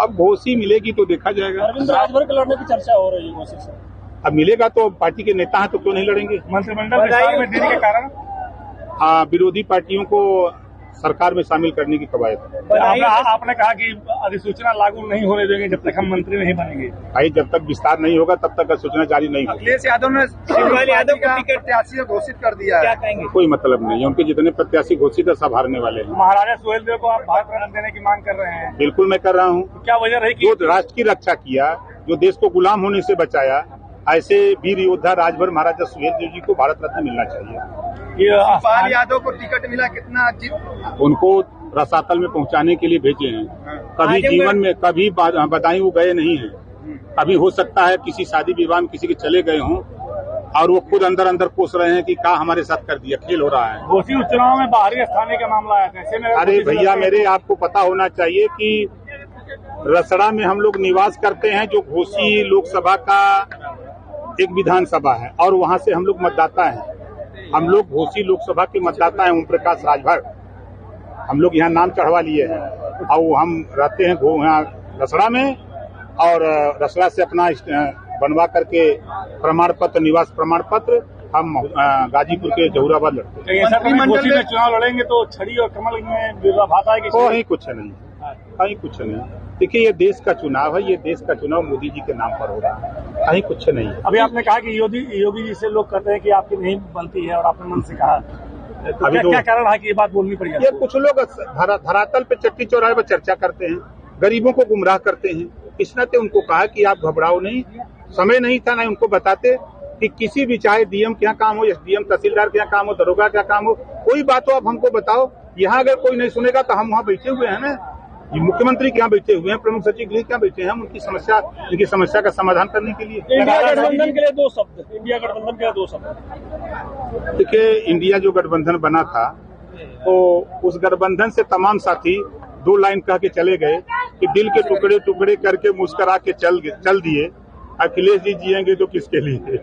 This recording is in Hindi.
अब घोषी मिलेगी तो देखा जाएगा। अरविंद राजभर के लड़ने की चर्चा हो रही है घोषी से। अब मिलेगा तो पार्टी के नेता हैं तो क्यों नहीं लड़ेंगे। मंत्रिमंडल विस्तार में देरी के कारण विरोधी पार्टियों को सरकार में शामिल करने की कवायद है। आपने कहा कि अधिसूचना लागू नहीं होने देंगे जब तक हम मंत्री नहीं बनेंगे। भाई जब तक विस्तार नहीं होगा तब तक सूचना जारी नहीं होगी। अखिलेश यादव ने शिवपाल यादव को टिकट प्रत्याशी घोषित कर दिया है, क्या कहेंगे? कोई मतलब नहीं है, उनके जितने प्रत्याशी घोषित है सब हारने वाले हैं। महाराजा सुहेलदेव को आप भारत रत्न देने की मांग कर रहे हैं। बिल्कुल मैं कर रहा हूँ। क्या वजह रही कि जो राष्ट्र की रक्षा किया, जो देश को गुलाम होने से बचाया, ऐसे वीर योद्धा राजभर महाराजा सुहेलदेव जी को भारत रत्न मिलना चाहिए। शिवपाल यादव को टिकट मिला, कितना उनको रसातल में पहुंचाने के लिए भेजे हैं। कभी जीवन में कभी बदायूं गए नहीं हैं। कभी हो सकता है किसी शादी विवाह में किसी के चले गए हों और वो खुद अंदर अंदर कोस रहे हैं कि क्या हमारे साथ कर दिया, खेल हो रहा है। घोषी उपचुनाव में बाहरी स्थानीय का मामला आया था, ऐसे में अरे भैया मेरे, आपको पता होना चाहिए कि रसड़ा में हम लोग निवास करते हैं, जो घोषी लोकसभा का एक विधानसभा है और वहां से हम लोग मतदाता हैं। हम लोग घोषी लोकसभा के मतदाता हैं। ओम प्रकाश राजभर हम लोग यहाँ नाम चढ़वा लिए हैं और हम रहते हैं यहाँ रसड़ा में, और रसड़ा से अपना बनवा करके प्रमाण पत्र, निवास प्रमाण पत्र हम गाजीपुर के जहूराबाद लड़ते हैं। घोषी में चुनाव लड़ेंगे तो छड़ी और कमल में विरोधाभास आएगी? कहीं कुछ नहीं, कहीं कुछ नहीं। देखिए ये देश का चुनाव है, ये देश का चुनाव मोदी जी के नाम पर हो रहा है, कहीं कुछ नहीं है। अभी आपने कहा कि योगी जी से लोग कहते हैं कि आपकी नहीं बनती है और आपने मन से कहा, तो क्या कारण है कि ये बात बोलनी पड़ी? ये कुछ लोग धरातल पे चट्टी चौराहे पर चर्चा करते हैं, गरीबों को गुमराह करते हैं। कृष्णा ने उनको कहा कि आप घबराओ नहीं, समय नहीं था ना उनको बताते कि किसी भी, चाहे डीएम के यहाँ काम हो, एसडीएम तहसीलदार के यहाँ काम हो, दरोगा का काम हो, कोई बात हो आप हमको बताओ। यहाँ अगर कोई नहीं सुनेगा तो हम वहाँ बैठे हुए हैं ना, मुख्यमंत्री के यहाँ बैठे हुए हैं, प्रमुख सचिव गृह के यहाँ बैठे हैं, हम उनकी समस्या का समाधान करने के लिए। इंडिया गठबंधन के लिए दो शब्द, इंडिया गठबंधन के लिए दो शब्द। देखिए इंडिया जो गठबंधन बना था तो उस गठबंधन से तमाम साथी दो लाइन कह के चले गए कि दिल के टुकड़े टुकड़े करके मुस्कुरा के चल दिए। अखिलेश जी जिएंगे तो किसके लिए?